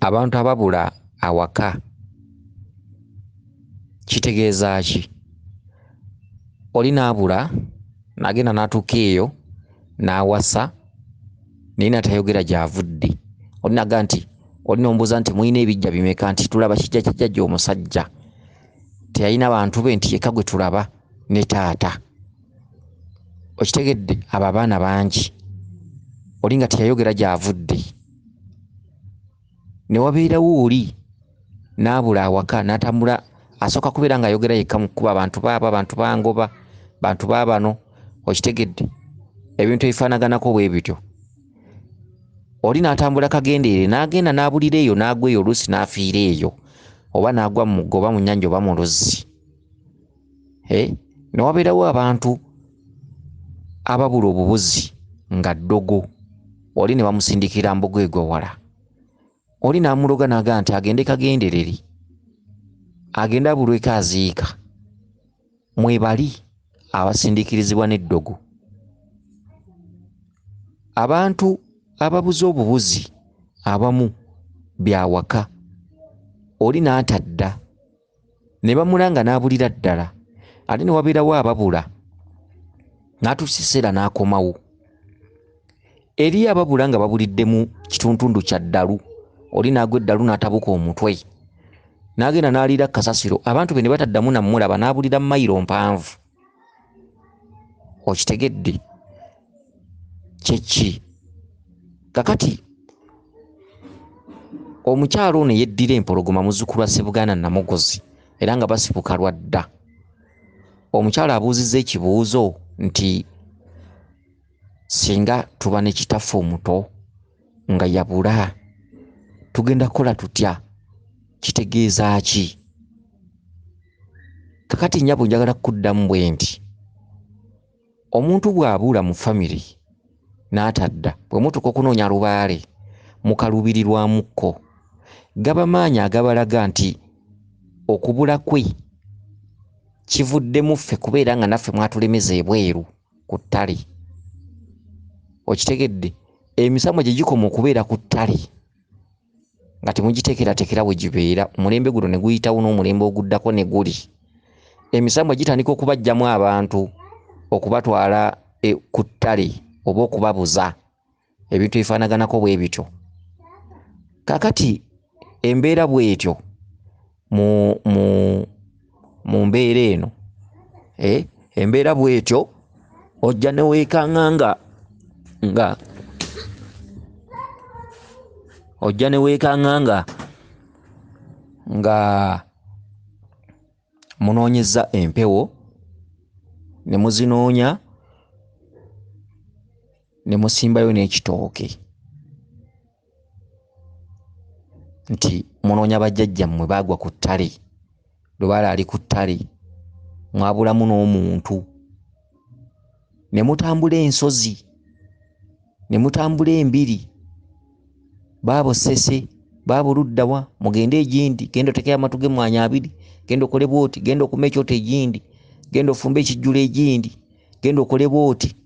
abantu ababula awaka kitegeeza ki? Oli naabula nagenda n'atuuka eyo n'awasa naye natayogera gy'avudde. Oli naga nti oli nombuuza nti mulina ebijja bimeka, nti tulaba kijja kijjajja omusajja. Teyalina bantu be nti yekka gwe tulaba ne taata. Okitegedde? Abo abaana bangi. Oli nga teyayogera gy'avudde. Ne wabeerawo oli n'abula awaka n'atambula, asooka kubeera ng'ayogera yekka mu kkuba, abantu baabo, abantu bangoba, bantu baabano. Okitegedde? Ebintu ebifaanaganako bwe bityo. Oli n'atambula kagendeere n'agenda n'abulira eyo n'agwa eyo, oluusi n'afiira eyo, oba n'agwa mu mugga oba mu nnyanja oba mu luzzi. Ne wabeerawo abantu ababula obubuzi nga ddogo. Oli ne bamusindikira mbogo egwewala. Oli n'amuloga n'aga nti agende kagendereri, agende abulweko aziika. Mwebali abasindikirizibwa n'eddogo. Abantu ababuze obubuzi abamu byawaka. Oli n'atadda ne bamulanga n'abulira ddala. Ate ne wabeerawo ababula n'atuusa ekiseera n'akomawo. Eriyo ababula nga babulidde mu kituntundu kya ddalu. Oli n'agwa eddalu n'atabuka omutwe n'agenda n'aliira kasasiro. Abantu be ne bataddamu nammulaba, n'abulira mayiro mpanvu. Okitegedde? Kyeki? Kakati omukyalo ono yeddira empologoma, muzzukulu wa Ssebuganda Namugozi, era nga basibuka lwa dda. Omukyalo abuuzizza ekibuuzo nti singa tuba ne kitaffe omuto nga yabula tugenda kukola tutya? Kitegeeza ki? Kakati nnyabo njagala kuddamu bwe nti omuntu bw'abula mu famire n'atadda, bwe mutuuka okunoonya lubaale mukaluubirirwamukko, gaba maanyi agabalaga nti okubula kwe kivuddemu ffe kubeera nga naffe mwatulemeza ebweru ku ttale. Okitegedde? Emisamwa gye gikoma okubeera ku ttale nga temugiteekerateekera bwe gibeera, omulembe guno ne guyitawo n'omulembe oguddako ne guli. Emisamwa gitandika okubajjamu abantu okubatwala ku ttale oba okubabuza ebintu ebifaanaganako bwe bityo. Kakati embeera bw'etyo mu mbeera eno, embeera bw'etyo ojja ne weekanga nga munoonyeza empewo, ne muzinoonya, ne musimbayo n'ekitooke, nti munoonya bajjajjammwe baagwa ku ttale, lubaale ali ku ttale, mwabulamu n'omuntu. Ne mutambula ensozi, ne mutambula embiri, baabo ssese, baabo luddawa, mugende egindi, genda otekeyo amatu g'emmwanyi abiri, genda okole bw'oti, genda okuma ekyoto egindi, genda ofumbe ekijjulo egindi, genda okole bw'oti.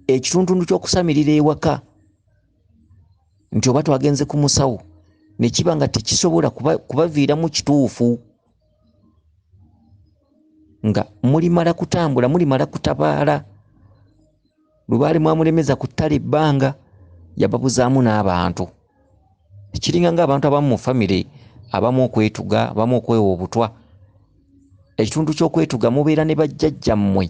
Ekituntundu ky'okusamirira ewaka nti oba twagenze ku musawo ne kiba nga tekisobola kubaviiramu kituufu, nga mulimala kutambula, mulimala kutabaala. Lubaale mwamulemeza ku ttale ebbanga, yababuzaamu n'abantu. Kiringa ng'abantu abamu mu famire, abamu okwetuga, abamu okwewa obutwa. Ekitundu ky'okwetuga mubeera ne bajjajjammwe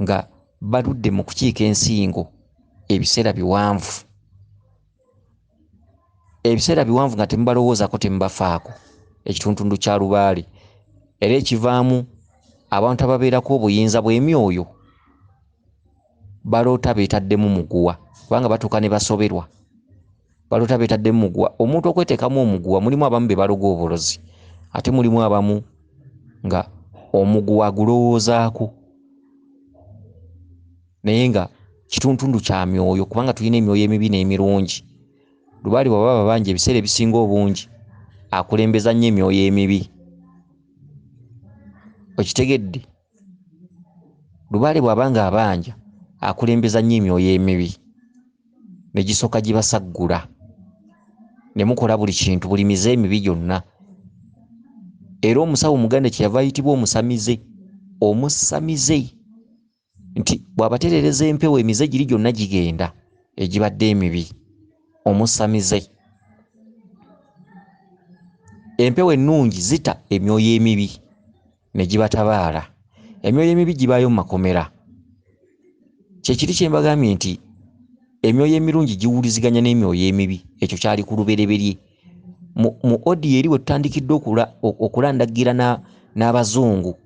nga baludde mu kukiika ensingo ebiseera biwanvu. Ebiseera biwanvu nga temubalowoozako, temubafaako. Ekituntundu kya lubaale era ekivaamu abantu ababeerako obuyinza bw'emyoyo baloota beetaddemu muguwa, kubanga batuuka ne basoberwa. Baloota beetaddemu muguwa. Omuntu okweteekamu omuguwa, mulimu abamu be baloga obulozi, ate mulimu abamu nga omuguwa agulowoozaako. Naye nga kituntundu kya myoyo, kubanga tulina emyoyo emibi n'emirungi. Lubaale bw'aba babangi, ebiseera ebisinga obungi akulembeza nnyo emyoyo emibi. Okitegedde? Lubaale bw'aba nga abanja akulembeza nnyo emyoyo emibi, ne gisooka gibasaggula ne mukola buli kintu, buli mize emibi gyonna. Era omusawo Muganda kyeyava ayitibwa omusamize. Omusamize nti bw'abaterereza empewo emize giri gyonna gigenda egibadde emibi. Omusamize. Empewo ennungi zita emyoyo emibi ne gibatabaala. Emyoyo emibi gibaayo mu makomera. Kyekiri kye mbagambye nti emyoyo emirungi giwuliziganya n'emyoyo emibi. Ekyo kyali ku lubereberye. Mu odiyo eri bwe tutandikidde okulandagira n'abazungu,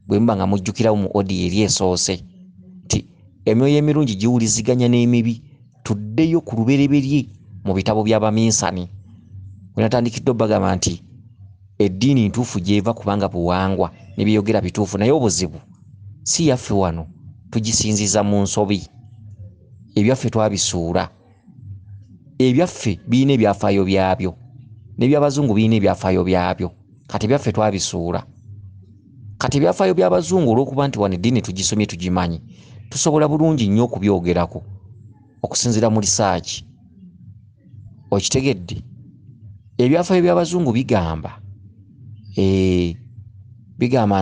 bwe muba nga mujjukirawo mu odiyo eri esoose nti emyoyo emirungi giwuliziganya n'emibi, tuddeyo ku lubereberye mu bitabo by'Abaminsani. Bwe natandikidde obbagamba nti eddiini ntuufu gy'eva kubanga buwangwa ne byeyogera bituufu, naye obuzibu si yaffe wano, tugisinziza mu nsobi. Ebyaffe twabisuula. Ebyaffe birina ebyafaayo byabyo, n'eby'Abazungu birina ebyafaayo byabyo. Kati ebyaffe twabisuula. Kati ebyafaayo by'Abazungu olw'okuba nti wano eddiini tugisomye tugimanyi, tusobola bulungi nnyo okubyogerako okusinziira mu lisaaki. Okitegedde? Ebyafaayo by'Abazungu bigamba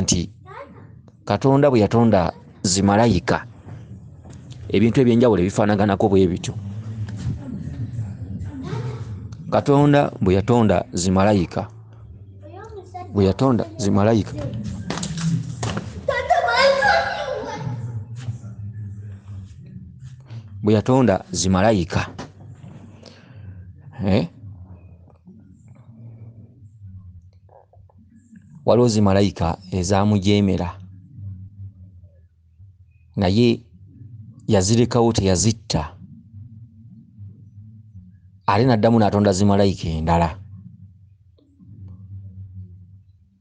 nti Katonda bwe yatonda zimalayika, ebintu ebyenjawulo ebifaanaganako bwe bityo. Katonda bwe yatonda zimalayika, bwe yatonda zimalayika, bwe yatonda zimalayika, waliwo zimalayika ezaamujeemera, naye yazirekawo teyazitta. Ate n'addamu n'atonda zimalayika endala.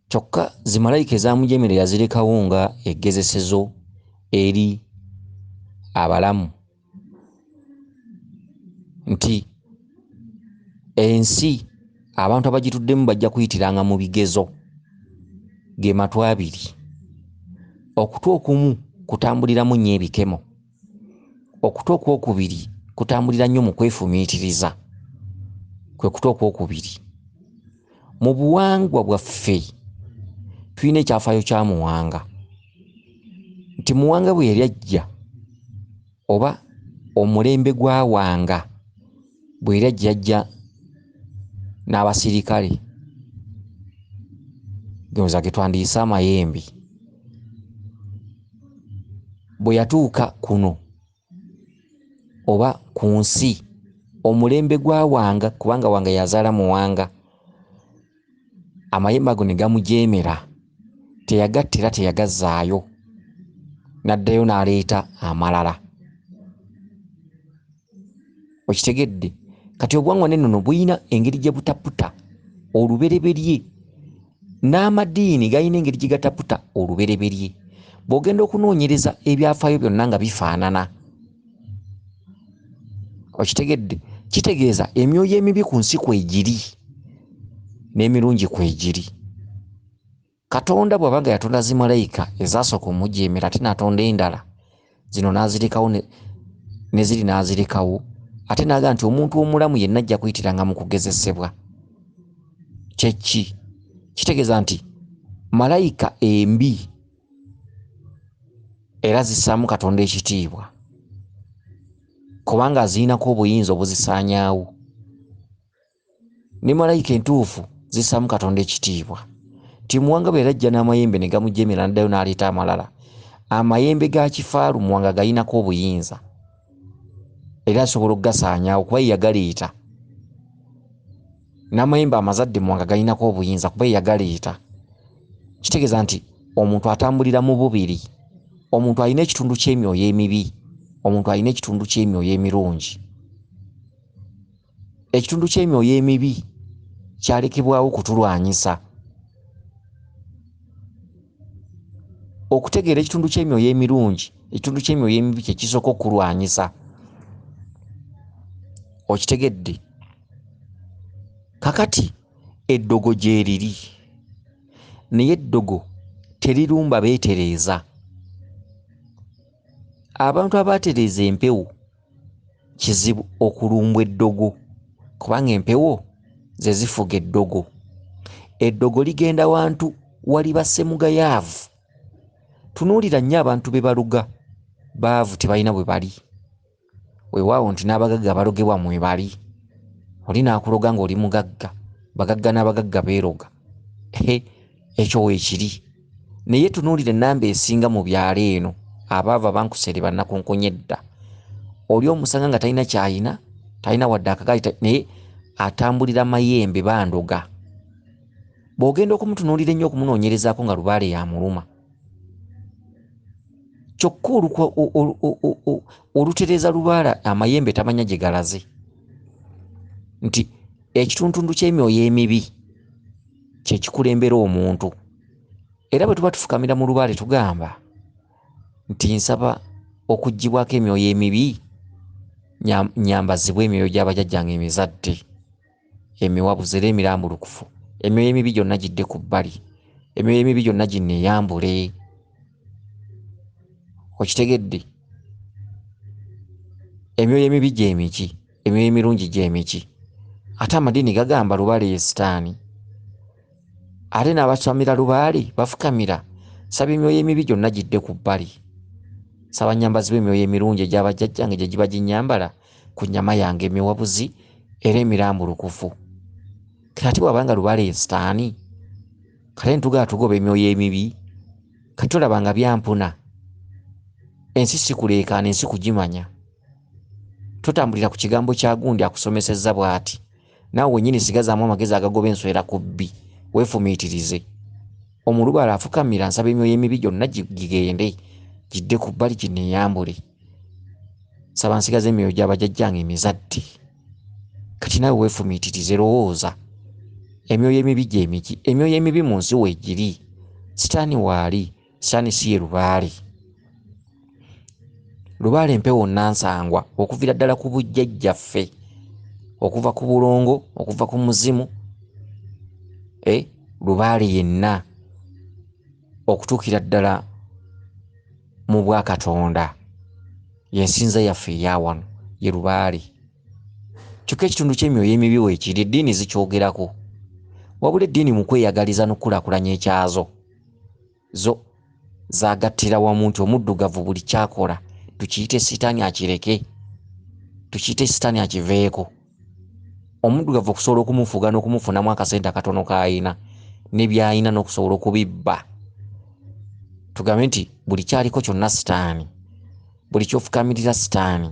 Kyokka zimalayika ezaamujeemera yazirekawo nga eggezesezo eri abalamu nti ensi abantu abagituddemu bajja kuyitiranga mu bigezo. Ge matwe abiri. Okutu okumu kutambuliramu nnyo ebikemo, okutu okwokubiri kutambulira nnyo mu kwefumiitiriza. Kwe kutu okwokubiri. Mu buwangwa bwaffe tulina ekyafaayo kya Muwanga, nti Muwanga bwe yali ajja, oba omulembe gwa Wanga bwe yali ajja n'abasirikale, genza ge twandiyise amayembe, bwe yatuuka kuno oba ku nsi, omulembe gwa Wanga, kubanga Wanga yazaala Muwanga, amayembe ago ne gamujeemera, teyagattira teyagazzaayo, n'addayo n'aleeta amalala. Okitegedde? Kati obuwangwa n'ennono buyina engeri gye butaputa olubereberye, n'amadiini gayina engeri gye gataputa olubereberye. Bw'ogenda okunoonyereza ebyafaayo byonna nga bifaanana. Okitegedde? Kitegeeza emyoyo emibi ku nsi kwegiri n'emirungi kwegiri. Katonda bw'abanga yatonda zimalayika ezaasooka omujeemera ate n'atonda endala, zino n'azirekawo ne ziri n'azirekawo, ate n'agamba nti omuntu omulamu yenna ajja kuyitiranga mu kugezesebwa. Kyeki? Kitegeeza nti malayika embi era zissaamu Katonda ekitiibwa, kubanga aziinako obuyinza obuzisaanyaawo. Ne malayika entuufu zissaamu Katonda ekitiibwa. Ti Muwanga bwe yajja n'amayembe ne gamujeemera n'addayo n'aleeta amalala, amayembe ga kifaalu Muwanga gayinako obuyinza era asobola okugasaanyaawo kuba ye yagaleeta. N'amayembe amazadde Muwanga gayinako obuyinza kuba ye yagaleeta. Kitegeeza nti omuntu atambulira mu bubiri. Omuntu alina ekitundu ky'emyoyo emibi, omuntu alina ekitundu ky'emyoyo emirungi. Ekitundu ky'emyoyo emibi kyalekebwawo kutulwanyisa. Okutegeera ekitundu ky'emyoyo emirungi, ekitundu ky'emyoyo emibi kye kisooka okulwanyisa. Okitegedde? Kakati eddogo gye liri, naye eddogo terirumba beetereeza. Abantu abaatereeza empewo kizibu okulumbwa eddogo, kubanga empewo ze zifuga eddogo. Eddogo ligenda wantu wali bassemugayaavu. Tunuulira nnyo abantu be baluga baavu tebalina bwe bali. Weewaawo nti n'abagagga balogebwa mwe bali. Oli n'akuloga ng'oli mugagga, bagagga n'abagagga beeroga. Ekyo weekiri. Naye tunuulira ennamba esinga mu byalo eno abaavu abankusere bannakunkunya edda. Oli omusanga nga talina kyayina, talina wadde akagaali, naye atambulira mayembe bandoga. Bw'ogenda okumutunuulira ennyo okumunoonyerezaako nga lubaale yamuluma. Kyokka olutereeza lubaala amayembe tamanya gye galaze. Nti ekituntundu ky'emyoyo emibi kye kikulembera omuntu. Era bwe tuba tufukamira mu lubaale tugamba nti nsaba okuggibwako emyoyo emibi, nyambazibwa emyoyo gy'abajjajjange emizadde, emiwabuzi era emirambulukufu. Emyoyo emibi gyonna gidde ku bbali, emyoyo emibi gyonna ginneeyambule. Okitegedde? Emyoyo emibi gy'emiki, emyoyo emirungi gy'emiki. Ate amadiini gagamba lubaale ye sitaani. Ate n'abasamira lubaale bafukamira, saba emyoyo emibi gyonna gidde ku bbali. Saba nyambazibwa emyoyo emirungi egy'abajjajjange gye giba ginyambala ku nnyama yange emiwabuzi era emirambulukufu. Kati bw'abanga lubaale ye sitaani, kale ntugaa tugoba emyoyo emibi, kati tolaba nga byampuna. Ensi si kuleekaana, ensi kugimanya. Totambulira ku kigambo kya gundi akusomesezza bw'ati. Naawe wennyini sigazaamu amagezi agagoba enswera ku bbi, weefumiitirize. Omulubaale afukamira nsaba emyoyo emibi gyonna gigende, gidde ku bbali ginneeyambule. Saba nsigaze emyoyo gy'abajjajjange emizadde. Kati naawe weefumiitirize, lowooza. Emyoyo emibi gy'emiki? Emyoyo emibi mu nsi weegiri. Sitaani waali, sitaani si ye lubaale. Lubaale mpewo nnansangwa okuviira ddala ku bujjajjaffe, okuva ku bulongo, okuva ku muzimu, lubaale yenna okutuukira ddala mu bwakatonda. Yensinza yaffe eyawano ye lubaale. Kyokka ekitundu ky'emyoyo emibi weekiri, eddiini zikyogerako. Wabula eddiini mu kweyagaliza n'okukulaakulanya ekyazo, zo zaagattira wamu nti omuddugavu buli kyakola tukiyite sitaani akireke, tukiyite sitaani akiveeko. Omuddugavu okusobola okumufuga n'okumufunamu akasente akatono k'ayina ne by'ayina n'okusobola okubibba. Tugambe nti buli kyaliko kyonna sitaani, buli kyofukamirira sitaani.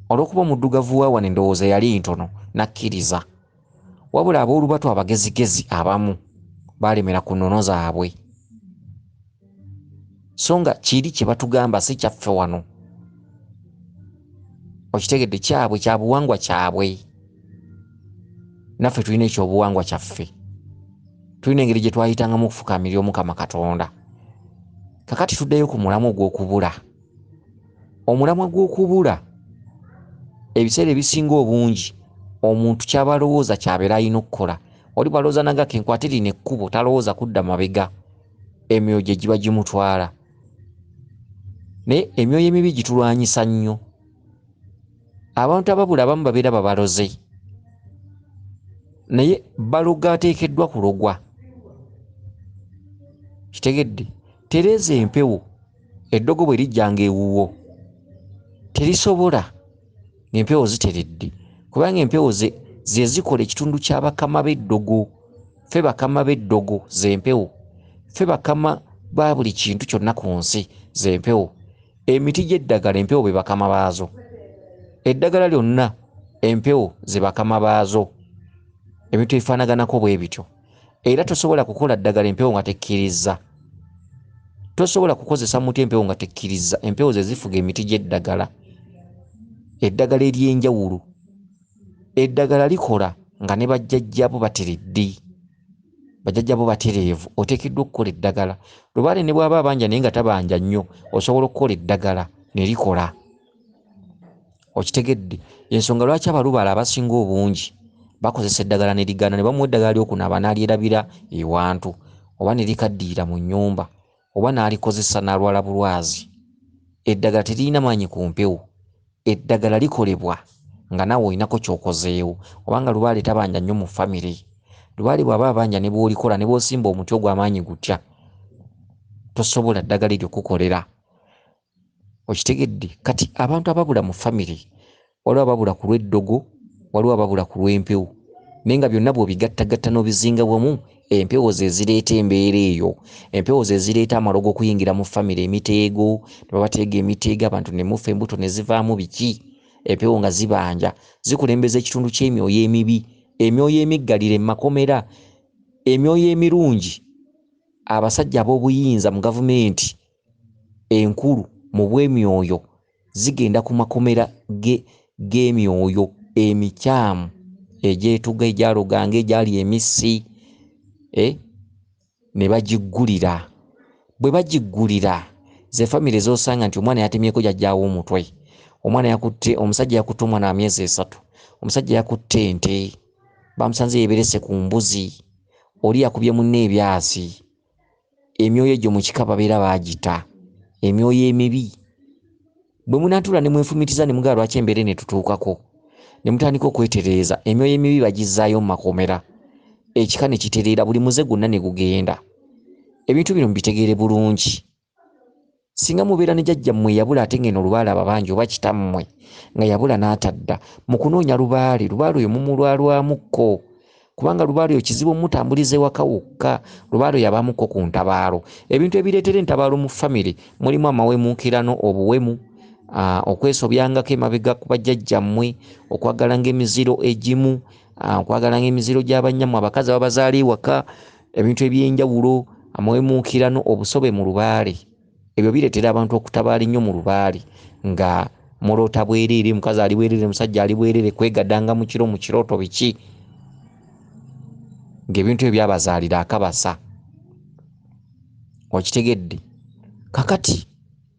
Olw'okuba omuddugavu waawano endowooza yali ntono nakkiriza. Wabula ab'olubatu abagezigezi abamu baalemera ku nnono zaabwe. So nga kiri kye batugamba si kyaffe wano. Okitegedde? Kyabwe, kya buwangwa kyabwe. Naffe tulina ekyobuwangwa kyaffe. Tulina engeri gye twayitangamu okufukamirira Omukama Katonda. Kakati tuddeyo ku mulamwa ogw'okubula. Omulamwa gw'okubula, ebiseera ebisinga obungi omuntu kyabalowooza kyabeera alina okukola. Oli bwalowooza nagaka enkwatirira ekkubo talowooza kudda mabega, emyoyo gye giba gimutwala. Naye emyoyo emibi gitulwanyisa nnyo. Abantu ababula abamu babeera babaloze, naye baloga ateekeddwa kulogwa. Kitegedde? Tereeza empewo, eddogo bwe lijjanga ewuwo terisobola ng'empewo ziteredde, kubanga empewo ze zikola ekitundu kya bakama b'eddogo. Ffe bakama b'eddogo z'empewo, ffe bakama ba buli kintu kyonna ku nsi z'empewo. Emiti gy'eddagala empewo be bakama baazo. Eddagala lyonna empewo ze bakama baazo. Ebintu ebifaanaganako bwe bityo. Era tosobola kukola ddagala empewo nga tekkiriza. Tosobola kukozesa muti empewo nga tekkiriza. Empewo ze zifuga emiti gy'eddagala. Eddagala ery'enjawulo, eddagala likola nga ne bajjajjabo bateredde, bajjajjabo batereevu. Oteekeddwa okukola eddagala. Lubaale ne bw'aba abanja naye nga tabanja nnyo, osobola okukola eddagala ne likola. Okitegedde? Ensonga lwaki abalubaale abasinga obungi bakozesa eddagala ne ligaana, ne bamuwa eddagala ly'okunaaba n'alyerabira ewantu, oba ne likaddiira mu nnyumba, oba n'alikozesa n'alwala bulwazi. Eddagala teririna maanyi ku mpewo. Eddagala likolebwa nga nawe olinako ky'okozeewo obanga lubaale tabanja nnyo mu famire. Lubaale bw'aba abanja ne bw'olikola ne bw'osimba omuti ogw'amaanyi gutya tosobola ddagala eryo kukolera. Okitegedde? Kati abantu ababula mu famire waliwo ababula ku lw'eddogo, waliwo ababula ku lw'empewo, naye nga byonna bw'obigattagatta n'obizinga wamu, empewo ze zireeta embeera eyo. Empewo ze zireeta amalogo okuyingira mu famire, emiteego, ne babateega emiteego abantu ne mufa embuto ne zivaamu biki. Empewo nga zibanja zikulembeza ekitundu ky'emyoyo emibi, emyoyo emiggalire mu makomera, emyoyo emirungi. Abasajja ab'obuyinza mu gavumenti enkulu mu bw'emyoyo zigenda ku makomera g'emyoyo emikyamu egyetuga, egyaloganga, egyali emissi, ne bagiggulira. Bwe bagiggulira ze famire z'osanga nti omwana yatemyeko jjajjaawo omutwe, omwana yakutte, omusajja yakutte omwana wa myezi 3, omusajja yakutte ente, bamusanze yeeberese ku mbuzi, oli yakubye munne ebyasi. Emyoyo egyo mu kika babeera baagita, emyoyo emibi. Bwe munaatula ne mwenfumitiza ne mugala lwaki embeera ne tutuukako, ne mutandika okwetereeza, emyoyo emibi bagizzaayo mu makomera, ekika ne kitereera, buli muze gwonna ne gugenda. Ebintu bino mbitegeere bulungi. Singa mubeera ne jjajjammwe yabula ate ngeno lubaale ababanja oba kitammwe nga yabula n'atadda, mu kunoonya lubaale oyo mumulwalwamukko, kubanga lubaale oyo kizibu mutambulize waka wokka. Lubaale oyo abamukko ku ntabaalo. Ebintu ebireetera entabaalo mu famire mulimu amawemuukirano, obuwemu, okwesobyangako emabega ku bajjajjammwe, okwagalanga emiziro egimu, okwagalanga emiziro gy'abannyammwe abakazi ababazaala ewaka, ebintu eby'enjawulo, amawemuukirano, obusobe mu lubaale. Ebyo bireetera abantu okutabaala ennyo mu lubaale, nga muloota bwereere, mukazi ali bwereere, musajja ali bwereere, kwegaddanga mu kirooto biki, ng'ebintu ebyo byabazaalira akabasa. Okitegedde? Kakati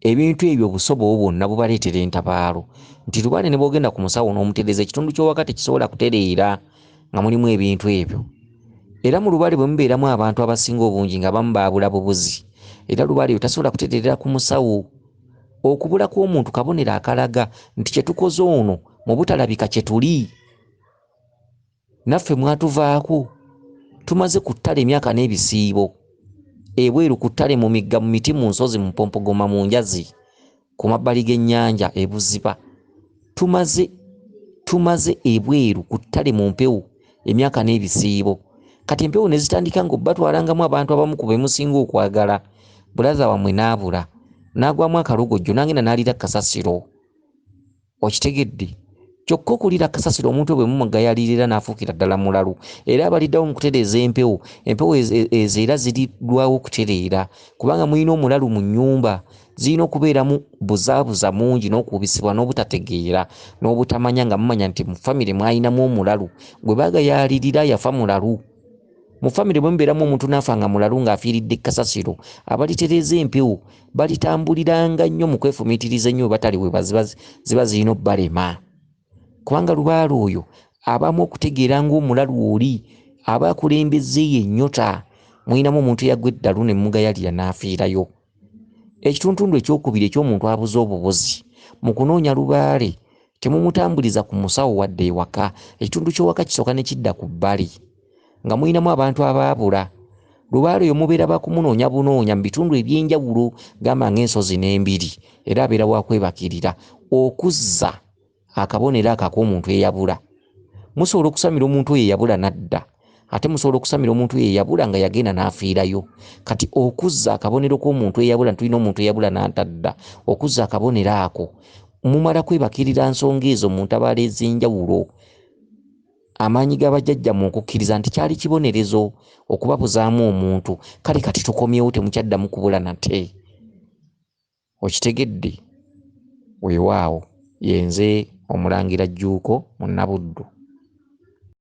ebintu ebyo obusobe bwonna bubaleetera entabaalo, nti lubaale ne bw'ogenda ku musawo n'omutereeza ekitundu ky'owaka tekisobola kutereera nga mulimu ebintu ebyo. Era mu lubaale bwe mubeeramu abantu abasinga obungi nga bamu baabula bubuzi, era lubaale eyo tasobola kutereera ku musawo. Okubula kw'omuntu kabonero akalaga nti kye tukoze ono mu butalabika kye tuli. Naffe mwatuvaako, tumaze ku ttale emyaka n'ebisiibo, ebweru ku ttale, mu migga, mu miti, mu nsozi, mu mpompogoma, mu njazi, ku mabbali g'ennyanja e Buziba. Tumaze ebweru ku ttale mu mpewo emyaka n'ebisiibo. Kati empewo ne zitandika ng'obbatwalangamu abantu abamu ku be musinga okwagala, bulaza wammwe n'abula, n'agwamu akalogojjo, n'agenda n'alira kasasiro. Okitegedde? Kyokka okulira kasasiro omuntu bwe mumugayalirira n'afuukira ddala mulalu. Era abaliddawo mu kutereeza empewo ezo era zirirwawo okutereera, kubanga mulina omulalu mu nnyumba, zirina okubeeramu buzaabuza mungi n'okubisibwa n'obutategeera n'obutamanya, nga mumanya nti mu famire mwayinamu omulalu gwe baagayalirira yafa mulalu. Mu famire bwe mubeeramu omuntu n'afa nga mulalu ng'afiiridde kasasiro, abalitereeza empewo balitambuliranga nnyo mu kwefumiitiriza ennyo batali we ziba zirina obbalema. Kubanga lubaale oyo abamu okutegeera ng'omulalu oli aba akulembezzeeyo ennyota, mwinamu omuntu eyagwa eddalu ne mugayalira n'afiirayo. Ekituntundu ekyokubiri eky'omuntu abuze obubuzi, mu kunoonya lubaale temumutambuliza ku musawo wadde ewaka. Ekitundu ky'owaka kisooka ne kidda ku bbali, nga mwinamu abantu abaabula. Lubaale oyo mubeera bakumunoonya bunoonya mu bitundu eby'enjawulo, gamba ng'ensozi n'embiri, era abeera wakwebakirira okuzza akabonero ako ak'omuntu eyabula. Musobola okusamira omuntu oyo eyabula n'adda, ate musobola okusamira omuntu oyo eyabula nga yagenda n'afiirayo. Kati okuzza akabonero k'omuntu eyabula, tulina omuntu eyabula n'atadda, okuzza akabonero ako mumala kwebakirira nsonga ezo mu ntabaalo ez'enjawulo. Amaanyi g'abajjajja mu okukkiriza nti kyali kibonerezo okubabuzaamu omuntu. Kale kati tukomyewo, temukyaddamu kubula nate. Okitegedde? Weewaawo, yenze Omulangira Jjuuko Munabuddu.